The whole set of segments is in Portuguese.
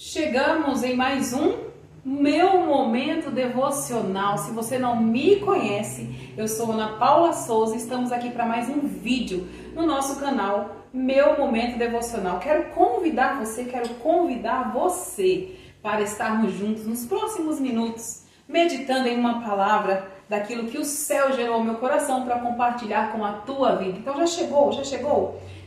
Chegamos em mais um Meu Momento Devocional. Se você não me conhece, eu sou Ana Paula Souza e estamos aqui para mais um vídeo no nosso canal Meu Momento Devocional. Quero convidar você para estarmos juntos nos próximos minutos, meditando em uma palavra daquilo que o céu gerou no meu coração para compartilhar com a tua vida. Então já chegou?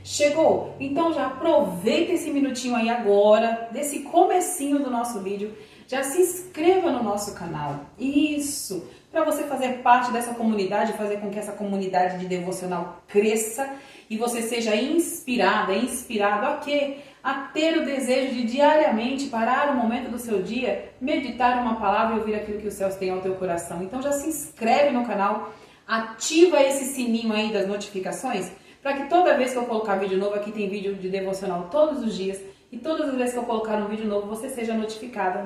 Chegou? Então já aproveita esse minutinho aí agora, desse comecinho do nosso vídeo, já se inscreva no nosso canal. Isso, para você fazer parte dessa comunidade, fazer com que essa comunidade de devocional cresça e você seja inspirado a quê? A ter o desejo de diariamente parar um momento do seu dia, meditar uma palavra e ouvir aquilo que os céus têm ao teu coração. Então já se inscreve no canal, ativa esse sininho aí das notificações, para que toda vez que eu colocar vídeo novo, aqui tem vídeo de devocional todos os dias, e todas as vezes que eu colocar um vídeo novo, você seja notificado,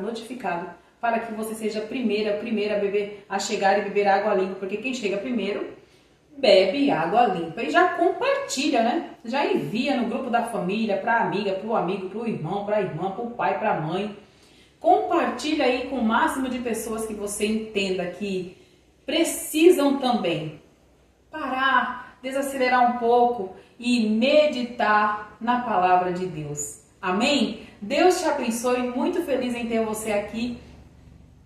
para que você seja a primeira a chegar e beber água limpa, porque quem chega primeiro, bebe água limpa. E já compartilha, né? Já envia no grupo da família, para a amiga, para o amigo, para o irmão, para a irmã, para o pai, para a mãe. Compartilha aí com o máximo de pessoas que você entenda que precisam também parar, desacelerar um pouco e meditar na palavra de Deus. Amém? Deus te abençoe, muito feliz em ter você aqui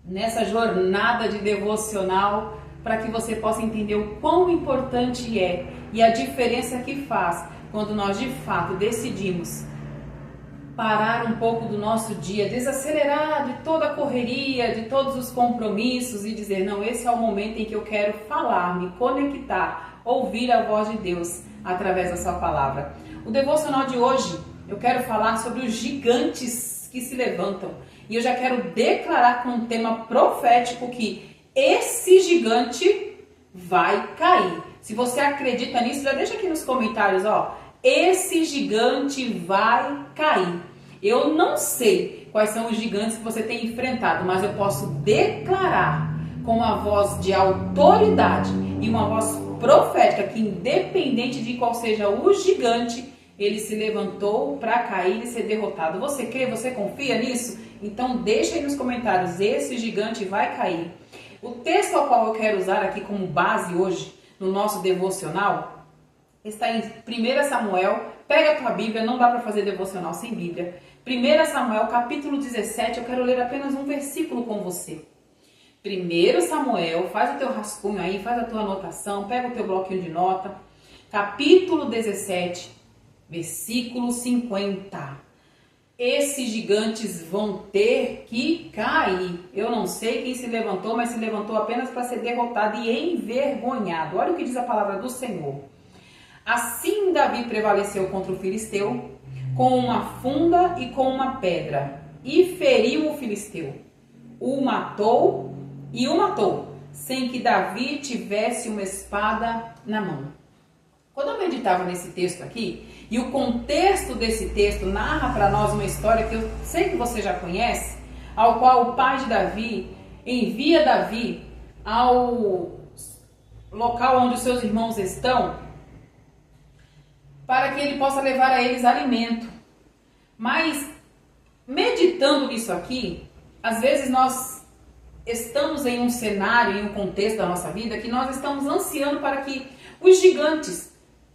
nessa jornada de devocional, para que você possa entender o quão importante é e a diferença que faz quando nós de fato decidimos parar um pouco do nosso dia, desacelerar de toda a correria, de todos os compromissos e dizer, não, esse é o momento em que eu quero falar, me conectar, ouvir a voz de Deus através da sua palavra. O devocional de hoje, eu quero falar sobre os gigantes que se levantam. E eu já quero declarar com um tema profético que esse gigante vai cair. Se você acredita nisso, já deixa aqui nos comentários, ó. Esse gigante vai cair. Eu não sei quais são os gigantes que você tem enfrentado, mas eu posso declarar com uma voz de autoridade e uma voz profética que, independente de qual seja o gigante, ele se levantou para cair e ser derrotado. Você crê? Você confia nisso? Então deixa aí nos comentários, esse gigante vai cair. O texto ao qual eu quero usar aqui como base hoje no nosso devocional está em 1 Samuel. Pega a tua Bíblia, não dá para fazer devocional sem Bíblia. 1 Samuel, capítulo 17, eu quero ler apenas um versículo com você. 1 Samuel, faz o teu rascunho aí, faz a tua anotação, pega o teu bloquinho de nota. Capítulo 17, versículo 50. Esses gigantes vão ter que cair. Eu não sei quem se levantou, mas se levantou apenas para ser derrotado e envergonhado. Olha o que diz a palavra do Senhor. Assim Davi prevaleceu contra o filisteu com uma funda e com uma pedra e feriu o filisteu. O matou, sem que Davi tivesse uma espada na mão. Quando eu meditava nesse texto aqui, e o contexto desse texto narra para nós uma história que eu sei que você já conhece, ao qual o pai de Davi envia Davi ao local onde os seus irmãos estão, para que ele possa levar a eles alimento. Mas, meditando nisso aqui, às vezes nós estamos em um cenário, em um contexto da nossa vida, que nós estamos ansiando para que os gigantes,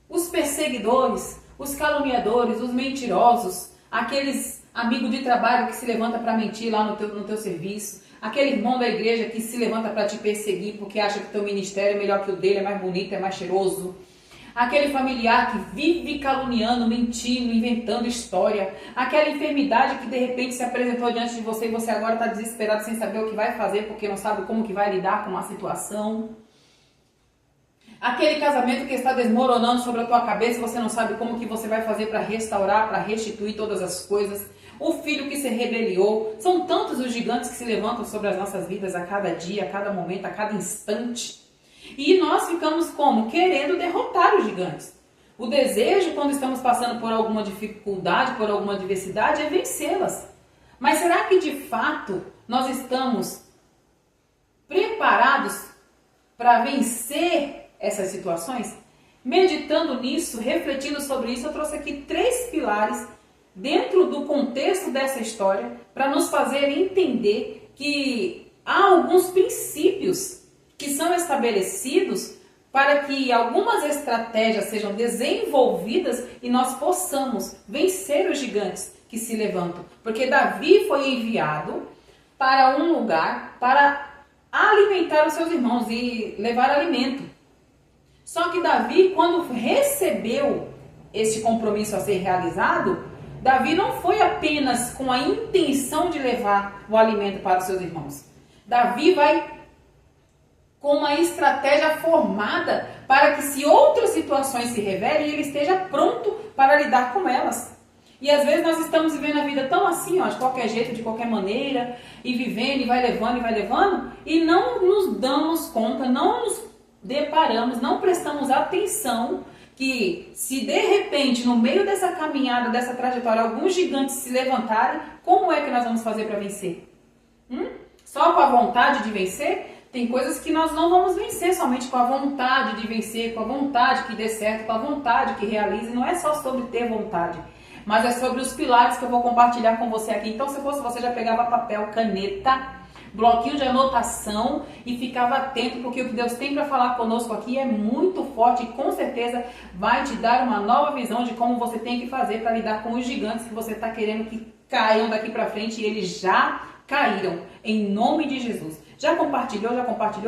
os perseguidores, os caluniadores, os mentirosos, aqueles amigos de trabalho que se levanta para mentir lá no teu serviço, aquele irmão da igreja que se levanta para te perseguir porque acha que o teu ministério é melhor que o dele, é mais bonito, é mais cheiroso, aquele familiar que vive caluniando, mentindo, inventando história, aquela enfermidade que de repente se apresentou diante de você e você agora está desesperado sem saber o que vai fazer porque não sabe como que vai lidar com uma situação. Aquele casamento que está desmoronando sobre a tua cabeça e você não sabe como que você vai fazer para restaurar, para restituir todas as coisas. O filho que se rebeliou. São tantos os gigantes que se levantam sobre as nossas vidas a cada dia, a cada momento, a cada instante. E nós ficamos como? Querendo derrotar os gigantes. O desejo, quando estamos passando por alguma dificuldade, por alguma adversidade, é vencê-las. Mas será que de fato nós estamos preparados para vencer essas situações? Meditando nisso, refletindo sobre isso, eu trouxe aqui 3 pilares dentro do contexto dessa história para nos fazer entender que há alguns princípios que são estabelecidos para que algumas estratégias sejam desenvolvidas e nós possamos vencer os gigantes que se levantam. Porque Davi foi enviado para um lugar para alimentar os seus irmãos e levar alimento. Só que Davi, quando recebeu este compromisso a ser realizado, Davi não foi apenas com a intenção de levar o alimento para os seus irmãos. Davi vai com uma estratégia formada para que, se outras situações se revelem, ele esteja pronto para lidar com elas. E às vezes nós estamos vivendo a vida tão assim, ó, de qualquer jeito, de qualquer maneira, e vivendo, e vai levando, e não nos damos conta, não nos deparamos, não prestamos atenção que, se de repente, no meio dessa caminhada, dessa trajetória, alguns gigantes se levantarem, como é que nós vamos fazer para vencer? Só com a vontade de vencer? Tem coisas que nós não vamos vencer somente com a vontade de vencer, com a vontade que dê certo, com a vontade que realize. Não é só sobre ter vontade, mas é sobre os pilares que eu vou compartilhar com você aqui. Então, se fosse você, já pegava papel, caneta, bloquinho de anotação e ficava atento, porque o que Deus tem para falar conosco aqui é muito forte e com certeza vai te dar uma nova visão de como você tem que fazer para lidar com os gigantes que você está querendo que caiam daqui para frente, e eles já caíram, em nome de Jesus. Já compartilhou,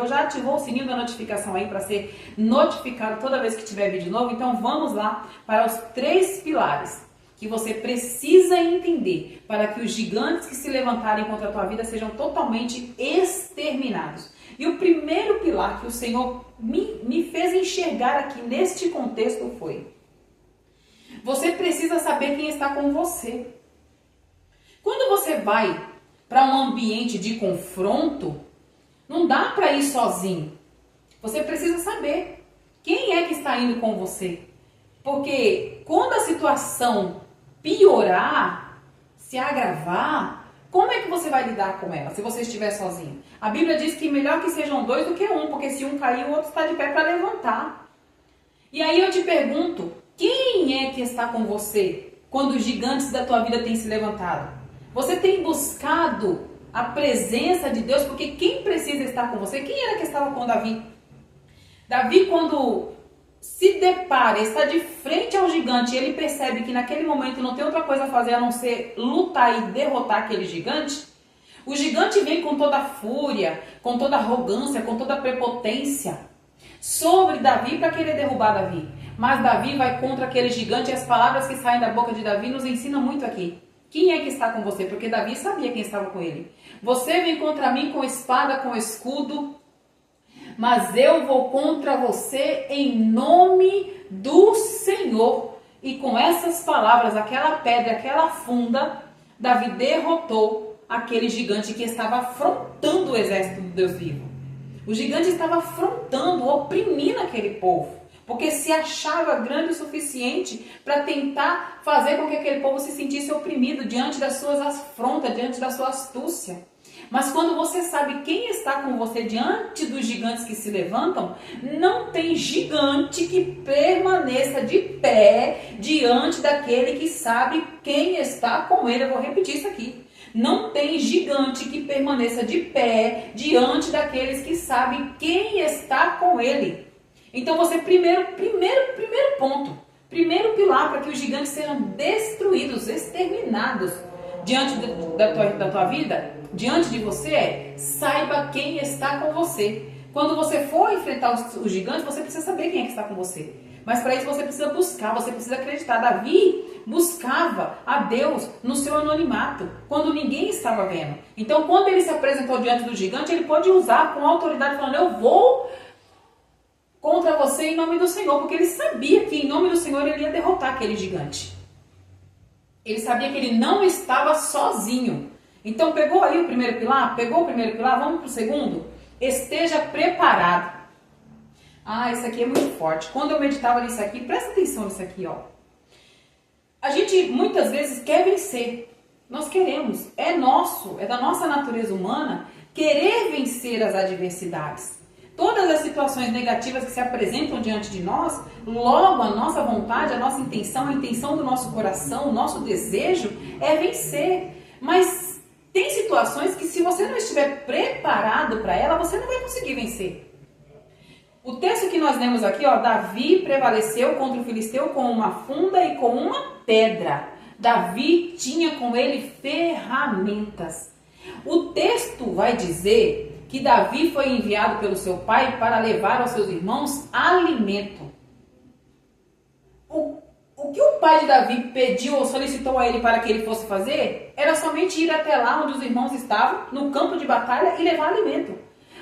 já ativou o sininho da notificação aí para ser notificado toda vez que tiver vídeo novo? Então vamos lá para os 3 pilares que você precisa entender para que os gigantes que se levantarem contra a tua vida sejam totalmente exterminados. E o primeiro pilar que o Senhor me fez enxergar aqui neste contexto foi: você precisa saber quem está com você. Quando você vai para um ambiente de confronto, não dá para ir sozinho. Você precisa saber quem é que está indo com você. Porque quando a situação piorar, se agravar, como é que você vai lidar com ela se você estiver sozinho? A Bíblia diz que melhor que sejam 2 do que 1, porque se um cair, o outro está de pé para levantar. E aí eu te pergunto, quem é que está com você quando os gigantes da tua vida têm se levantado? Você tem buscado a presença de Deus? Porque quem precisa estar com você? Quem era que estava com Davi? Davi, quando se depara, está de frente ao gigante, e ele percebe que naquele momento não tem outra coisa a fazer a não ser lutar e derrotar aquele gigante. O gigante vem com toda a fúria, com toda a arrogância, com toda a prepotência sobre Davi para querer derrubar Davi. Mas Davi vai contra aquele gigante, e as palavras que saem da boca de Davi nos ensinam muito aqui. Quem é que está com você? Porque Davi sabia quem estava com ele. Você vem contra mim com espada, com escudo, mas eu vou contra você em nome do Senhor. E com essas palavras, aquela pedra, aquela funda, Davi derrotou aquele gigante que estava afrontando o exército do Deus vivo. O gigante estava afrontando, oprimindo aquele povo, porque se achava grande o suficiente para tentar fazer com que aquele povo se sentisse oprimido diante das suas afrontas, diante da sua astúcia. Mas quando você sabe quem está com você diante dos gigantes que se levantam, não tem gigante que permaneça de pé diante daquele que sabe quem está com ele. Eu vou repetir isso aqui. Não tem gigante que permaneça de pé diante daqueles que sabem quem está com ele. Então você primeiro ponto, primeiro pilar para que os gigantes sejam destruídos, exterminados diante da tua vida, diante de você, saiba quem está com você. Quando você for enfrentar os gigantes, você precisa saber quem é que está com você. Mas para isso você precisa buscar, você precisa acreditar. Davi buscava a Deus no seu anonimato, quando ninguém estava vendo. Então quando ele se apresentou diante do gigante, ele pode usar com autoridade, falando: eu vou contra você em nome do Senhor, porque ele sabia que em nome do Senhor ele ia derrotar aquele gigante. Ele sabia que ele não estava sozinho. Então pegou aí o primeiro pilar? Pegou o primeiro pilar? Vamos para o segundo? Esteja preparado. Ah, isso aqui é muito forte. Quando eu meditava nisso aqui, presta atenção nisso aqui, ó. A gente muitas vezes quer vencer. Nós queremos. É nosso, é da nossa natureza humana querer vencer as adversidades. todas as situações negativas que se apresentam diante de nós, logo a nossa vontade, a nossa intenção, a intenção do nosso coração, o nosso desejo é vencer. Mas tem situações que se você não estiver preparado para ela, você não vai conseguir vencer. O texto que nós lemos aqui, ó, Davi prevaleceu contra o filisteu com uma funda e com uma pedra. Davi tinha com ele ferramentas. O texto vai dizer que Davi foi enviado pelo seu pai para levar aos seus irmãos alimento. O que o pai de Davi pediu ou solicitou a ele para que ele fosse fazer era somente ir até lá onde os irmãos estavam, no campo de batalha, e levar alimento.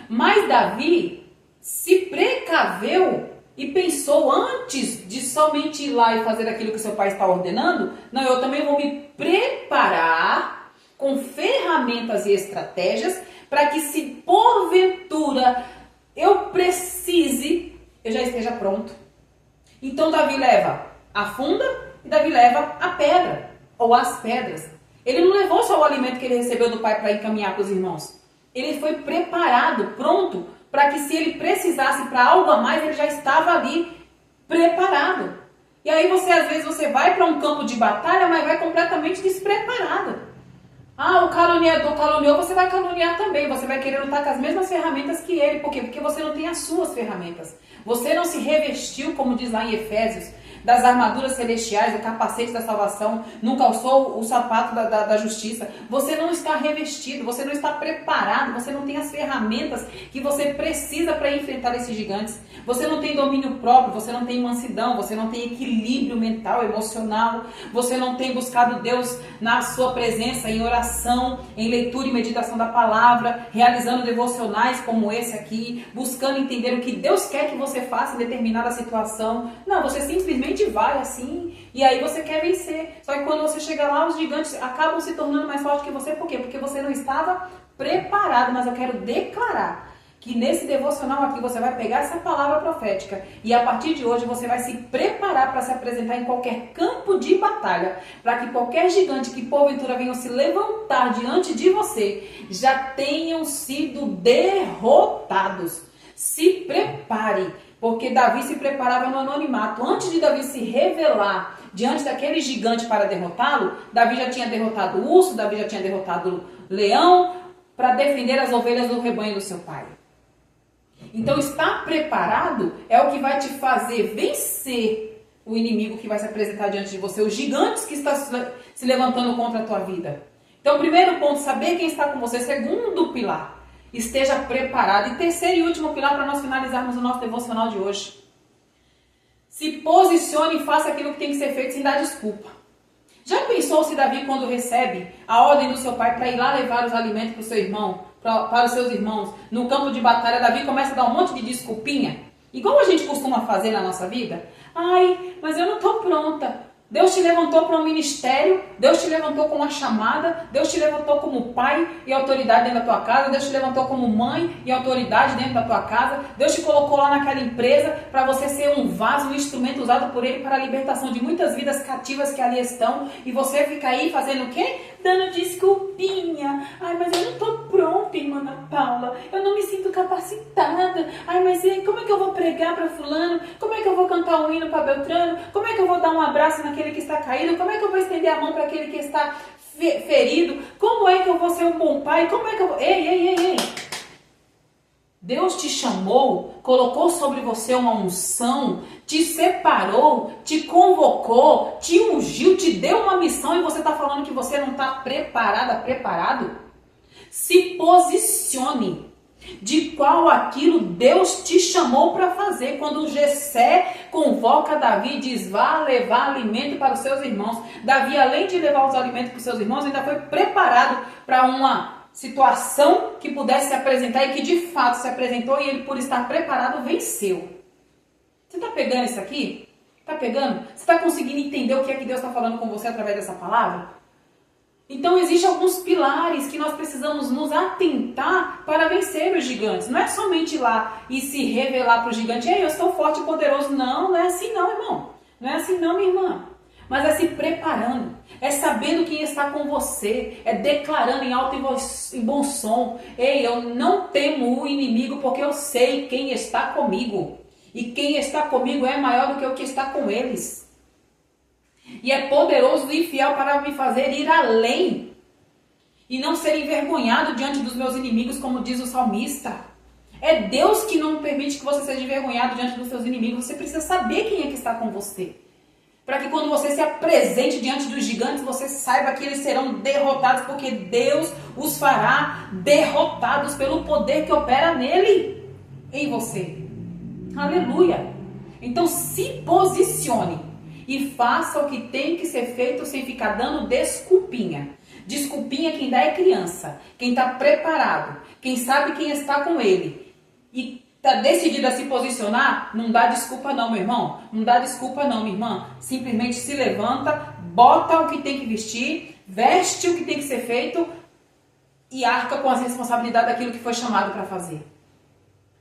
Mas Davi se precaveu e pensou antes de somente ir lá e fazer aquilo que seu pai está ordenando. Não, eu também vou me preparar com ferramentas e estratégias para que, se porventura eu precise, eu já esteja pronto. Então Davi leva a funda e Davi leva a pedra, ou as pedras. Ele não levou só o alimento que ele recebeu do pai para encaminhar para os irmãos. Ele foi preparado, pronto, para que se ele precisasse para algo a mais, ele já estava ali preparado. E aí às vezes você vai para um campo de batalha, mas vai completamente despreparado. Ah, o caluniador caluniou, você vai caluniar também. Você vai querer lutar com as mesmas ferramentas que ele. Por quê? Porque você não tem as suas ferramentas. Você não se revestiu, como diz lá em Efésios, das armaduras celestiais, do capacete da salvação, não calçou o sapato da justiça. Você não está revestido, você não está preparado, você não tem as ferramentas que você precisa para enfrentar esses gigantes. Você não tem domínio próprio, você não tem mansidão, você não tem equilíbrio mental, emocional, você não tem buscado Deus na sua presença, em oração, em leitura e meditação da palavra, realizando devocionais como esse aqui, buscando entender o que Deus quer que você faça em determinada situação. Não, você simplesmente vai assim, e aí você quer vencer. Só que quando você chega lá, os gigantes acabam se tornando mais fortes que você. Por quê? Porque você não estava preparado. Mas eu quero declarar que nesse devocional aqui você vai pegar essa palavra profética e a partir de hoje você vai se preparar para se apresentar em qualquer campo de batalha, para que qualquer gigante que porventura venham se levantar diante de você já tenham sido derrotados. Se prepare, porque Davi se preparava no anonimato. Antes de Davi se revelar diante daquele gigante para derrotá-lo, Davi já tinha derrotado o urso, Davi já tinha derrotado o leão, para defender as ovelhas do rebanho do seu pai. Então estar preparado é o que vai te fazer vencer o inimigo que vai se apresentar diante de você, os gigantes que estão se levantando contra a tua vida. Então, primeiro ponto, saber quem está com você. Segundo pilar, esteja preparado. E terceiro e último pilar, para nós finalizarmos o nosso devocional de hoje: se posicione e faça aquilo que tem que ser feito sem dar desculpa. Já pensou se Davi, quando recebe a ordem do seu pai para ir lá levar os alimentos para o seu irmão, para os seus irmãos, no campo de batalha, Davi começa a dar um monte de desculpinha? Igual a gente costuma fazer na nossa vida. Ai, mas eu não estou pronta. Deus te levantou para um ministério, Deus te levantou com uma chamada, Deus te levantou como pai e autoridade dentro da tua casa, Deus te levantou como mãe e autoridade dentro da tua casa, Deus te colocou lá naquela empresa para você ser um vaso, um instrumento usado por Ele para a libertação de muitas vidas cativas que ali estão, e você fica aí fazendo o quê? Dando desculpinha. Ai, mas eu não estou pronta, irmã Ana Paula, eu não me sinto capacitada. Ai, mas e aí, como é que eu vou pregar para fulano? Como é que eu vou cantar um hino para Beltrano? Como é que eu vou dar um abraço naquele que está caído? Como é que eu vou estender a mão para aquele que está ferido? Como é que eu vou ser um bom pai? Como é que eu vou... Ei. Deus te chamou, colocou sobre você uma unção, te separou, te convocou, te ungiu, te deu uma missão, e você está falando que você não está preparado? Se posicione de qual aquilo Deus te chamou para fazer. Quando Jessé convoca Davi e diz: vá levar alimento para os seus irmãos, Davi, além de levar os alimentos para os seus irmãos, ainda foi preparado para uma situação que pudesse se apresentar, e que de fato se apresentou, e ele, por estar preparado, venceu. Você está pegando isso aqui? Está pegando? Você está conseguindo entender o que é que Deus está falando com você através dessa palavra? Então existem alguns pilares que nós precisamos nos atentar para vencer os gigantes. Não é somente ir lá e se revelar para o gigante: ei, eu estou forte e poderoso. Não, não é assim não, irmão. Não é assim não, minha irmã. mas é se preparando, é sabendo quem está com você, é declarando em alto e bom som: ei, eu não temo o inimigo porque eu sei quem está comigo. E quem está comigo é maior do que o que está com eles. E é poderoso e fiel para me fazer ir além e não ser envergonhado diante dos meus inimigos, como diz o salmista. É Deus que não permite que você seja envergonhado diante dos seus inimigos. Você precisa saber quem é que está com você, para que quando você se apresente diante dos gigantes, você saiba que eles serão derrotados, porque Deus os fará derrotados pelo poder que opera nele, em você. Aleluia! Então se posicione e faça o que tem que ser feito sem ficar dando desculpinha. Desculpinha quem dá é criança, quem está preparado, quem sabe quem está com ele e está decidido a se posicionar. Não dá desculpa não, meu irmão. Não dá desculpa não, minha irmã. Simplesmente se levanta, bota o que tem que vestir, veste o que tem que ser feito e arca com as responsabilidades daquilo que foi chamado para fazer.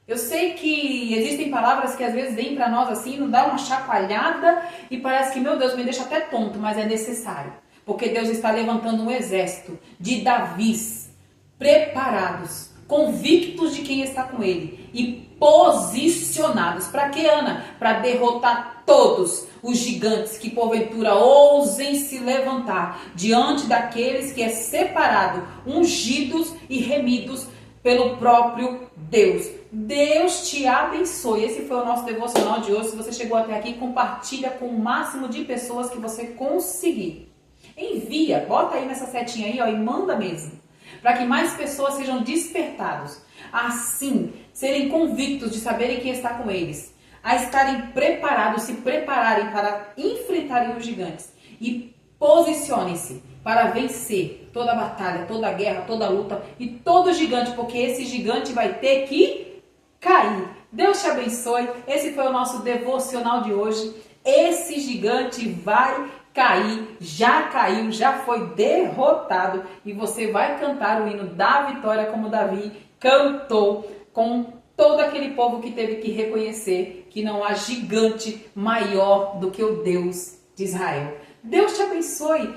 Eu sei que existem palavras que às vezes vêm para nós assim, não dá uma chacoalhada e parece que, meu Deus, me deixa até tonto, mas é necessário. Porque Deus está levantando um exército de Davis preparados, convictos de quem está com ele e posicionados. Para quê, Ana? Para derrotar todos os gigantes que porventura ousem se levantar diante daqueles que é separado, ungidos e remidos pelo próprio Deus. Deus te abençoe. Esse foi o nosso devocional de hoje. Se você chegou até aqui, compartilha com o máximo de pessoas que você conseguir. Envia, bota aí nessa setinha aí, ó, e manda mesmo, para que mais pessoas sejam despertados, assim, serem convictos de saberem quem está com eles, a estarem preparados, se prepararem para enfrentarem os gigantes e posicionem-se para vencer toda a batalha, toda a guerra, toda a luta e todo gigante, porque esse gigante vai ter que cair. Deus te abençoe. Esse foi o nosso devocional de hoje. Esse gigante vai cair, já caiu, já foi derrotado e você vai cantar o hino da vitória como Davi cantou, com todo aquele povo que teve que reconhecer que não há gigante maior do que o Deus de Israel. Deus te abençoe,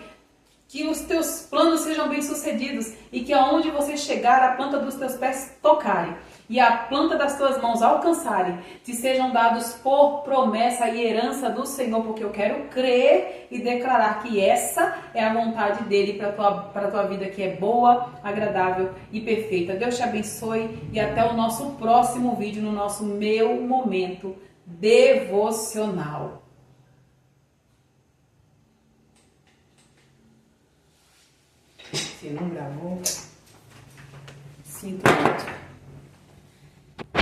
que os teus planos sejam bem-sucedidos e que aonde você chegar, a planta dos teus pés tocarem e a planta das tuas mãos alcançarem, te sejam dados por promessa e herança do Senhor, porque eu quero crer e declarar que essa é a vontade dele para a tua vida, que é boa, agradável e perfeita. Deus te abençoe e até o nosso próximo vídeo, no nosso Meu Momento Devocional. Se não gravou, sinto muito.